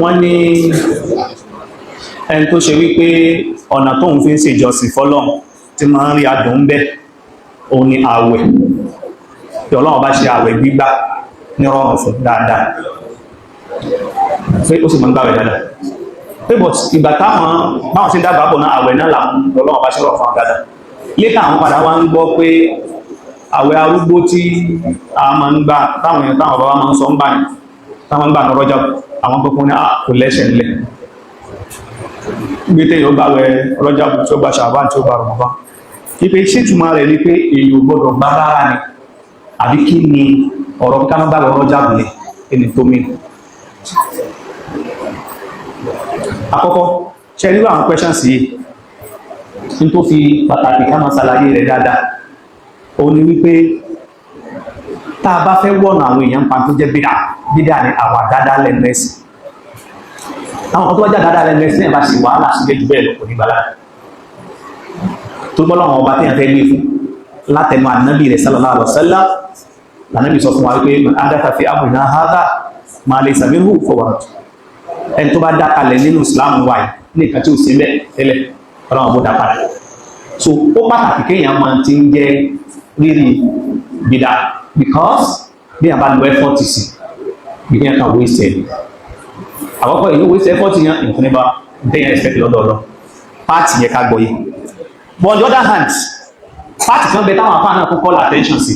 wọ́n ní ẹni tó ṣe wípé ọ̀nà tó ń fi ń ṣe ìjọsìn fọ́lọ́run tí máa ń rí adùn ń bẹ òun ni àwẹ̀ tí Ọlọ́run bá ṣe àwẹ̀ gbígbà ní rọrùn fún dáadáa pé ó sì máa ń gbàwẹ̀ dáadáa pé bọ̀ ìgbà táwọn báwọn sí dábàá bọ̀ náà àwẹ̀ náà làwọn Ọlọ́run bá ṣe rọ̀ fún dáadáa létà àwọn padà wá ń gbọ́ pé àwẹ̀ arúgbó tí a máa ń gbà táwọn èèyàn táwọn bàbá máa ń sọ ń gbà ní táwọn ń gbà ní Rọ́jàb àwọn gbogbo ní kò lẹ́sẹ̀ ńlẹ̀ gbété yóò gbà wẹ̀ Rọ́jàb tí ó gbà Ṣàbáàn tí ó gbà Rọ̀mọ̀dán ipe ṣètùmọ̀ rẹ̀ ni pé èyí ò gbọdọ̀ gbá rárá ni àbí kí ni ọ̀rọ̀ ká má gbà wẹ̀ Rọ́jàb lẹ̀ kí ni tó mi. Àkọ́kọ́ ṣe rí àwọn questions yìí ní tó fi pàtàkì ká máa ṣàlàyé rẹ̀ dáadáa ó ní wípé tá a bá fẹ́ wọ̀nà àwọn èèyàn pa tó jẹ́ bídà ní àwọn àdáadáa lẹ́nu ẹ̀sìn àwọn kan tó bá jẹ́ àdáadáa lẹ́nu ẹ̀sìn ẹ̀ bá ṣe wàhálà sílẹ̀ jù bẹ́ẹ̀ lọ kò ní gbàlá tó gbọ́ lọ́wọ́ ọba tí a fẹ́ gbé fún látẹnu ànábì rẹ̀ sallallahu alaihi wasallam lànábì sọ fún wa wípé adáta fi amrina hadha ma laysa minhu fahuwa radd ẹni tó bá dá kalẹ̀ nínú ìsìlámù wa yìí ní nǹkan tí ò sí bẹ́ẹ̀ tẹ́lẹ̀ ọlọ́run bó dá padà so ó pàtàkì kéèyàn máa ti ń jẹ́ rírì bídà because bí a bá lo effort sí bí kí n kàn waste ẹ̀ àkọ́kọ́ ìlú waste effort yẹn nǹkan níbà tẹ́yìn expect lọ́dọọdọ pàtì yẹ ká gbọ́ yìí but on the other hand pàtì kan bẹ táwọn afáà náà kó call attention sí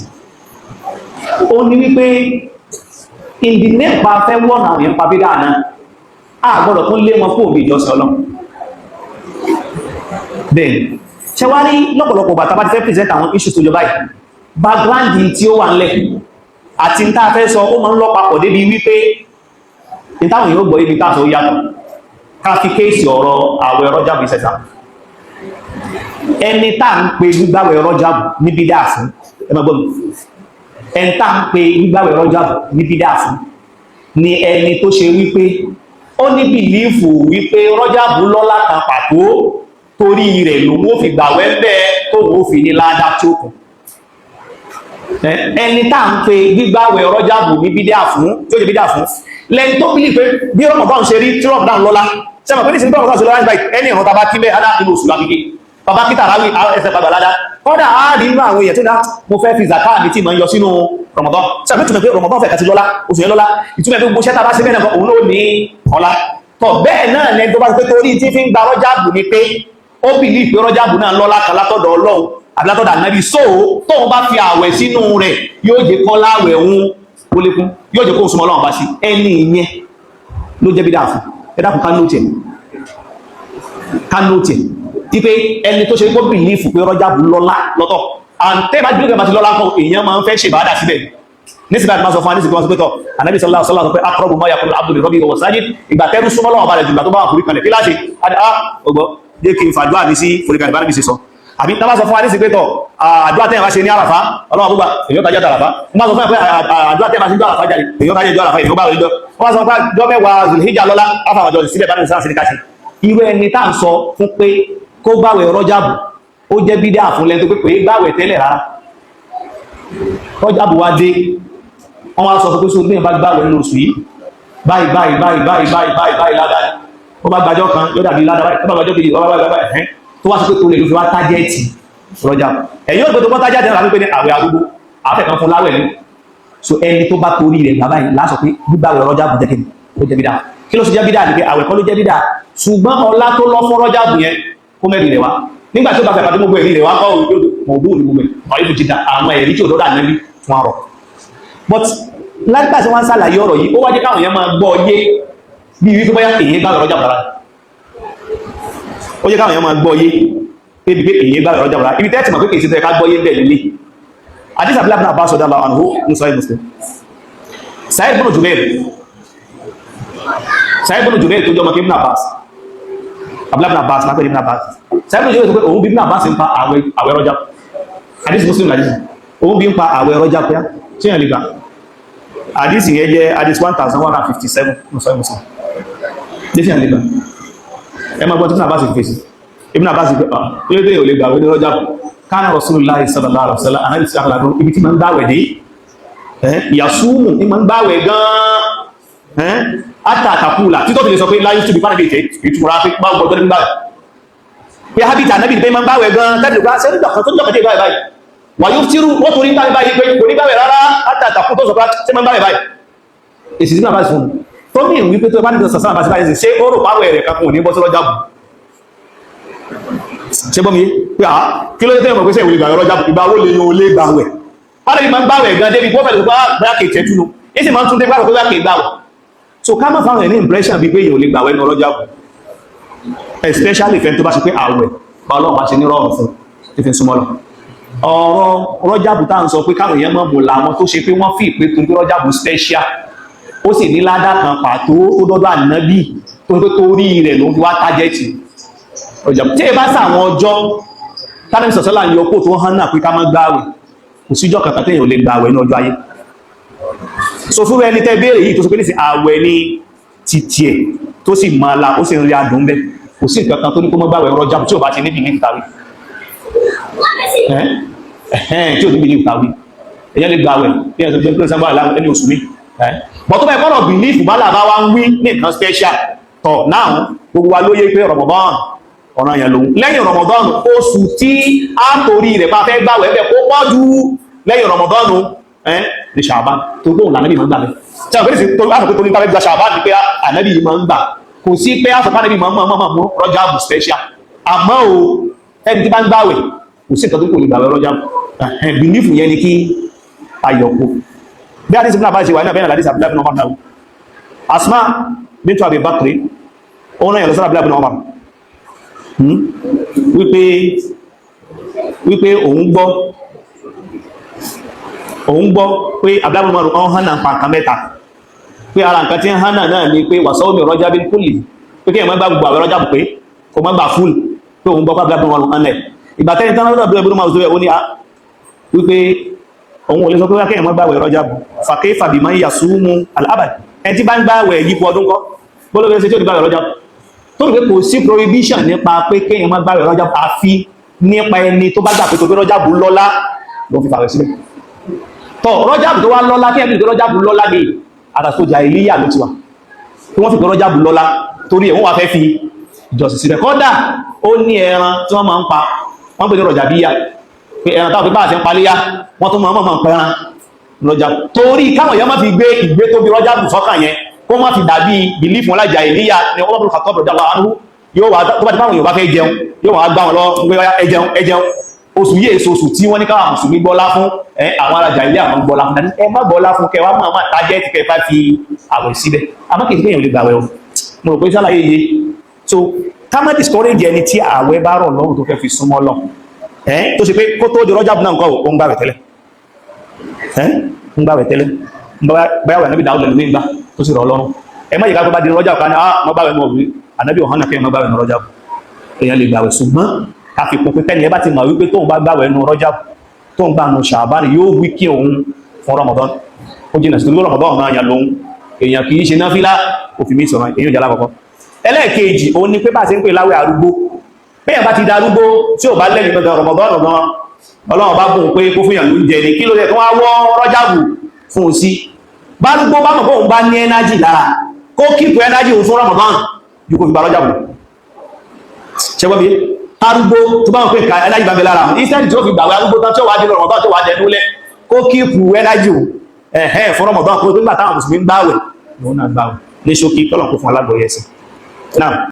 ó ní wípé in the name pa fẹ́ wọ́n àwọn yẹn pa bídà náà a gbọ́dọ̀ tún lé wọn kó òbí ìjọsìn ọlọ́run bẹ́ẹ̀ ṣe wá rí lọ́pọ̀lọpọ̀ bàtà bá ti fẹ́ present àwọn issues tó jọ báyìí background tí ó wà ńlẹ̀ àti ní táa fẹ́ sọ ó máa ń lọ papọ̀ débi wípé ní táwọn yóò gbọ́ ibi táàsọ yàtọ̀ ká fi kéèsì ọ̀rọ̀ àwẹ̀ Rọ́jàbù ìṣẹ̀sà ẹni tá ń pe gbígbàwẹ̀ Rọ́jàbù ní bídà fún ẹmọgbọ́n ẹni tá ń pe gbígbàwẹ̀ Rọ́jàbù ní bídà fún ni ẹni tó ṣe wípé ó ní bìlífù wípé Rọ́jàbù lọ́lá kan pàtó torí rẹ̀ lòun ó fi gbàwẹ̀ bẹ́ẹ̀ tó wọ́n fi ní ládá tí ó kù ẹni tá ń pe gbígbàwẹ̀ Rọ́jàbù ní bídà fún tí ó jẹ́ bídà fún lẹ́ni tó bílì pé bí Ramadan ṣe rí tí Ramadan lọ́lá sẹ́mọ̀ pé ní sinmi Ramadan ṣe lọ́lá nígbà ẹni ìrùn tàbá kílẹ̀ adá inú oṣù lágbègbè bàbá kíta ráwì ẹsẹ̀ padà ládá kọ́dà á rí inú àwọn èèyàn tó dá mo fẹ́ fi zaka mi tí mo ń yọ sínú Ramadan sẹ́mọ̀ túnmọ̀ pé Ramadan fẹ̀ kàti lọ́lá oṣù yẹn lọ́lá ìtumọ̀ pé gbogbo ṣẹ́ta bá ṣe bẹ́ẹ̀ náà òun ló ní ọlá tọ̀ bẹ́ẹ̀ náà lẹ́ni tó bá ṣe pé torí tí fi ń gba Rọ́jàbù ni pé ó bìlì pé Rọ́jàbù náà lọ́lá kan látọ̀dọ̀ Ọlọ́run àbí látọ̀dọ̀ Ànábì tóun bá fi àwẹ̀ sínú rẹ̀ yóò jẹ́ kọ́ láwẹ̀ òun ó lékún yóò jẹ́ kó súnmọ́ Ọlọ́run bá sí ẹni ìyẹn ló jẹ́ bídà fún ẹ̀dàkùn kánótì tí pé ẹni tó ṣe kó bìlì fún pé Rọ́jàbù lọ́lá lọ́tọ̀ àtẹ́bà jùlọ bá ti lọ́lá kan èèyàn máa ń fẹ́ ṣe ìbádà síbẹ̀ nísìbà tí máa sọ fún àníṣìkí wọn sọ pẹ́tọ̀ Ànábì sallallahu alaihi wasallam pé aqrabu ma yakunu al-abdu li rabbihi wa huwa sajid ìgbà tẹ́rù súnmọ́ Ọlọ́run bá rẹ̀ jùgbà tó bá wà kúrí kanlẹ̀ kí láṣe ọgbọ́ jẹ́ kí n fàdúrà mi sí foríkanlẹ̀ bá níbi sí sọ àbí tá bá sọ fún àníṣìkí pẹ́tọ̀ àdúrà tẹ́yìn bá ṣe ní àràfá Ọlọ́run gbogbo èyàn tajẹ́ àràfá wọ́n sọ fún ẹ̀ pé àdúrà tẹ́yìn bá ṣe ní àràfá jáde èyàn tajẹ́ ìjọ àràfá èyàn bá rẹ̀ wọ́n sọ fún àjọ mẹ́wàá Zulhijja lọ́lá afàwàjọ sílẹ̀ bá ní sáà sí ní káṣí irú ẹni tá ń sọ fún pé kó gbàwẹ̀ Rọ́jàbù ó jẹ́ bídà fún lẹ́ni tó pé pé gbàwẹ̀ tẹ́lẹ̀ rárá Rọ́jàbù wá dé wọ́n wá sọ fún pé sóògbé bá gbàwẹ̀ nínú oṣù yìí báyìí ládàá ó bá gbàjọ́ kan yóò dàbí ládàá báyìí ó bá gbàjọ́ kejì ó bá gbàjọ́ ẹ̀hẹ́n tó wá sí pé tó lè ló fi wá tájẹ́ẹ̀tì Rọ́jàbù ẹ̀yìn ó gbé tó bá tájẹ́ẹ̀tì rà wípé ní àwẹ̀ arúgbó àfẹ́kan fún láwẹ̀ ní so ẹni tó bá torí rẹ̀ bàbá yìí lásọ pé gbígbàwẹ̀ Rọ́jàbù jẹ́ kí ó jẹ́ bídà kí ló sì jẹ́ bídà ní pé àwẹ̀ kọ́ ló jẹ́ bídà ṣùgbọ́n ọlá tó lọ fún Rọ́jàbù yẹn kó mẹ́rin rẹ̀ wá nígbà tí ó bá fẹ́ pàdé gbogbo ẹ̀rí rẹ̀ wá kọ́ òbú ní gbogbo ọ̀rẹ́bù jìdá àwọn ẹ̀rí tí ò lọ́dà nẹ́bí fún àrọ̀ but lágbà tí wọ́n ń sàlàyé ọ̀rọ̀ yìí ó wájẹ́ káwọn èèyàn máa gbọ́ yé bí wípé bóyá èyí gbàgbẹ̀ Rọ́jàbù rárá ó jẹ́ káwọn èèyàn máa gbọ́ yé pé bí pé èyí gbàgbẹ̀ Rọ́jàbù rárá ibi tẹ́ẹ̀tì mọ̀ pé kìí sí tẹ́ ká gbọ́ yé bẹ́ẹ̀ lélẹ̀ àdísà bí lábìnà bá sọ̀dá lọ ànúhó ní sọ́yìn Muslim Sa'id ibn Jubair tó jọ mọ́ kí Ibn Abbas abúlábìnà Abbas lápẹ́ Ibn Abbas Sa'id ibn Jubair tó pé òun bí Ibn Abbas ń pa àwẹ̀ Rọ́jàbù àdísì Muslim àdísì òun bí ń pa àwẹ̀ Rọ́jàbù pẹ́ tí yẹn lè gbà àdísì yẹn jẹ́ àdísì 1157 ní sọ́yìn Muslim tí yẹn lè gbà ẹ máa gbọ́ tí Ibn Abbas fi fèsì Ibn Abbas fi pé ò lè gbà wẹ́ ní Rọ́jàbù kana Rasulullah sallallahu alaihi wasallam anábì sí àkàlàdún ibi tí ma ń gbàwẹ̀ dé yasumu ní ma ń gbàwẹ̀ gan àtàkùlà títọ́ fi lè sọ pé láyé tó bí fánàbí ìtumọ̀ra pé bá gbọ́dọ̀ ní gbáwẹ̀ pé hábìtì ànábì pé máa ń gbáwẹ̀ gan tẹ́lẹ̀ gbá sẹ́rí dọ̀kan tó jọ́kẹ́ gbáwẹ̀ báyìí wà yóò tírú wọ́n torí gbáwẹ̀ báyìí pé kò ní gbáwẹ̀ rárá àtàkù tó sọ pé ṣe máa ń gbáwẹ̀ báyìí èsì sí náà fún tó ní ìwé pé tó bá nígbà sàsán àbáṣe báyìí ṣe ó rò pàwẹ̀ rẹ̀ kankan ní bọ́ sí lọ́jà bù ṣe bọ́ mi pé à kí ló tẹ́ mọ̀ pé ṣe ìwé ìgbàwẹ̀ lọ́jà bù ìgbà wo lè yóò lé gbàwẹ̀ pàdé ni máa ń gbáwẹ̀ gan débi pọ́fẹ̀lẹ̀ tó bá kè tẹ́ túnú èsì máa ń tún dé gbáwẹ̀ tó bá kè gbáwẹ̀ so ká má fáwọn ẹ̀ ní impression bí pé èèyàn ò lè gbàwẹ̀ ní ọlọ́jà bù especially fẹ́ tó bá ṣe pé àwẹ̀ bá ọlọ́run bá ṣe ní rọrùn fún tí fi súnmọ́ lọ ọ̀rọ̀ rọ́jàbù tá à ń sọ pé káwọn èèyàn mọ̀ mọ̀ làwọn tó ṣe pé wọ́n fi ìpé torí rọ́jàbù special ó sì ní ládà kan pàtó tó dọ́dọ̀ ànábì tó ń pé torí rẹ̀ ló ń fi wá tájẹ́tì rọ́jàbù tí ẹ bá sàwọn ọjọ́ tánàbí sọ̀sọ́là ń yọ kó tó hàn náà pé ká má gbààwẹ̀ kò síjọ́ kankan téèyàn ò lè gbààwẹ̀ ní ọjọ́ ayé so fún ẹni tẹ́ béèrè yìí tó sọ pé ní sí àwẹ̀ ní títí ẹ̀ tó sì máa la ó sì ń rí adùn bẹ́ kò sí nǹkan kan tó ní kó mọ́ gbààwẹ̀ rọ́jàbù tí ò bá ti níbi ní ìtàwí tí ò níbi ní ìtàwí èyàn lè gbààwẹ̀ bí ẹ̀ tó jẹ́ pé sábà láwọn ẹni oṣù mi bọ̀ tó bẹ́ẹ̀ kọ́nà bìlífù bá làbá wá ń wí ní nǹkan special tọ̀ náà gbogbo wa lóye pé Ramadan ọ̀ràn yẹn lòun lẹ́yìn Ramadan oṣù tí a torí rẹ̀ bá fẹ́ gbààwẹ̀ bẹ́ẹ̀ kó pọ̀ jù lẹ́yìn Ramadan ní Ṣàbán tó gbóhùn lànàbí máa ń gbà mẹ́ tí a fẹ́rẹ̀ sí tó láti pé tó ní tàbí gba Ṣàbán ní pé ànàbí máa ń gbà kò sí pé àṣọ̀pá ànàbí máa ń mú Rọ́jàbù special àmọ́ o ẹni tí bá ń gbààwẹ̀ kò sí ìtọ́jú kò lè gbààwẹ̀ Rọ́jàbù bìlífù yẹn ni kí ayọ̀kú bí a ti sí bá ṣe wà ní àbẹ́nà láti sàbílá fún ọmọ náà Asma bintu Abi Bakri ó náà yẹ̀ lọ sára bílá ọmọ wípé òun gbọ́ pé abúlábùn márùn ún hánà pàǹkan mẹ́ta pé ara nǹkan tí ń hánà náà ni pé wàsọ́ọ̀mì rọ́jà bí kúlì pé kí ẹ̀ má gbà gbogbo àwẹ̀ rọ́jà pé kò má gbà fúl pé òun gbọ́ pé abúlábùn márùn hánà ìgbà tẹ́ni tán lọ́dọ̀ abúlábùn márùn tó yẹ ó ní wípé òun ò lè sọ pé kí ẹ̀ má gbà àwẹ̀ rọ́jà bù fàkẹ́ fàbí máa ń yà súnmù alábàdì ẹ tí bá ń gbà àwẹ̀ yípo ọdún kọ́ bọ́lọ́ bẹ́ẹ̀ ṣe tí ó ti gbà àwẹ̀ rọ́jà tó rí pé kò sí prohibition nípa pé kí ẹ̀ má gbà àwẹ̀ rọ́jà àfi nípa ẹni tó bá gbà pé tó gbé rọ́jà bù lọ́lá ló fi fàwẹ̀ sílẹ̀ tọ́ rọ́jàbù tó wá lọ́lá kí ẹbí ìgbẹ́ rọ́jàbù lọ́lá ní àtàsójà ìlíyà ló ti wà tí wọ́n fi gbẹ́ rọ́jàbù lọ́lá torí ẹ̀ wọ́n wá fẹ́ fi ìjọsìn sílẹ̀ kọ́dà ó ní ẹran tí wọ́n máa ń pa wọ́n pè ní rọ̀jàbíyà pé ẹran táwọn pípa àti ń paléyà wọ́n tó máa ń pẹran rọ́jàbù torí káwọn èèyàn má fi gbé ìgbé tó bí rọ́jàbù sọ́kàn yẹn kó má fi dàbí bìlífù wọn lájà ìlíyà ni wọ́n bá tó bá yóò wá tó bá ti báwọn èèyàn bá fẹ́ jẹun yóò wá gbá wọn lọ ẹjẹun oṣù yìí èso oṣù tí wọ́n ní káwọn mùsùlùmí gbọ́lá fún àwọn arajà ilé àwọn gbọ́lá fún dání ẹ má gbọ́lá fún kẹwàá máa tajẹ́ ti kẹfà fi àwẹ̀ síbẹ̀ àmọ́ kìí kéèyàn lè gbàwẹ̀ o mo rò pé sálàyé yé so ká má discourage ẹni tí àwẹ̀ bá rọ̀ lọ́rùn tó fẹ́ fi súnmọ́ lọ tó ṣe pé kó tó di Rọ́jàbù náà nǹkan ó ń gbàwẹ̀ tẹ́lẹ̀ ń gbàwẹ̀ tẹ́lẹ̀ báyàwó ànábì dáwọ́ lẹ́nu nígbà tó sì rọ̀ lọ́rùn ẹ má yẹ ká tó bá di Rọ́jàbù kan mọ́ gbàwẹ̀ mọ́ òbí ànábì ọ̀hánà kẹ́ mọ́ gbàwẹ̀ ní Rọ́jàbù èèyàn lè gbàwẹ̀ ṣùgbọ́n àfikún pípẹ́ ni ẹ bá ti mọ̀ wípé tóun bá gbàwẹ̀ ẹnu Rọ́jàbù tóun bá nu Ṣàbán yóò wí kí òun fún Ramadan ó jìnà sí Ramadan ọ̀nà àyà lóhun èèyàn kìí ṣe náfílà òfin mi sọ̀rọ̀ èyí ìjà lákọ̀ọ́kọ́ ẹlẹ́ẹ̀kejì òun ni pé bá ṣe ń pè láwẹ̀ arúgbó bẹ́ẹ̀ bá ti darúgbó tí ò bá lẹ́yìn gbọ́dọ̀ Ramadan ọ̀nà Ọlọ́run bá bùn pé kó fún yàn ló ń jẹ ní kí ló yẹ kí wọ́n wọ́ Rọ́jàbù fún un sí bá arúgbó bá mọ̀ pé òun bá ní ẹnájì lára kó kíkù ẹnájì òun fún Ramadan ju kò fi gba Rọ́jàbù ṣẹgbọ́n bí arúgbó tó bá wọn pé ẹnájì bá bẹ lára instead tí ó fi gbàwẹ̀ arúgbó tán tí ó wà dínú Ramadan tó wà dẹnu lẹ kó kíkù ẹnájì fún Ramadan kó tó gbà táwọn mùsùlùmí ń gbàwẹ̀ lòun náà gbàwẹ̀ ní ṣókí tọ́lọ̀ kó fún alágbọ̀ọ́yẹsìn náà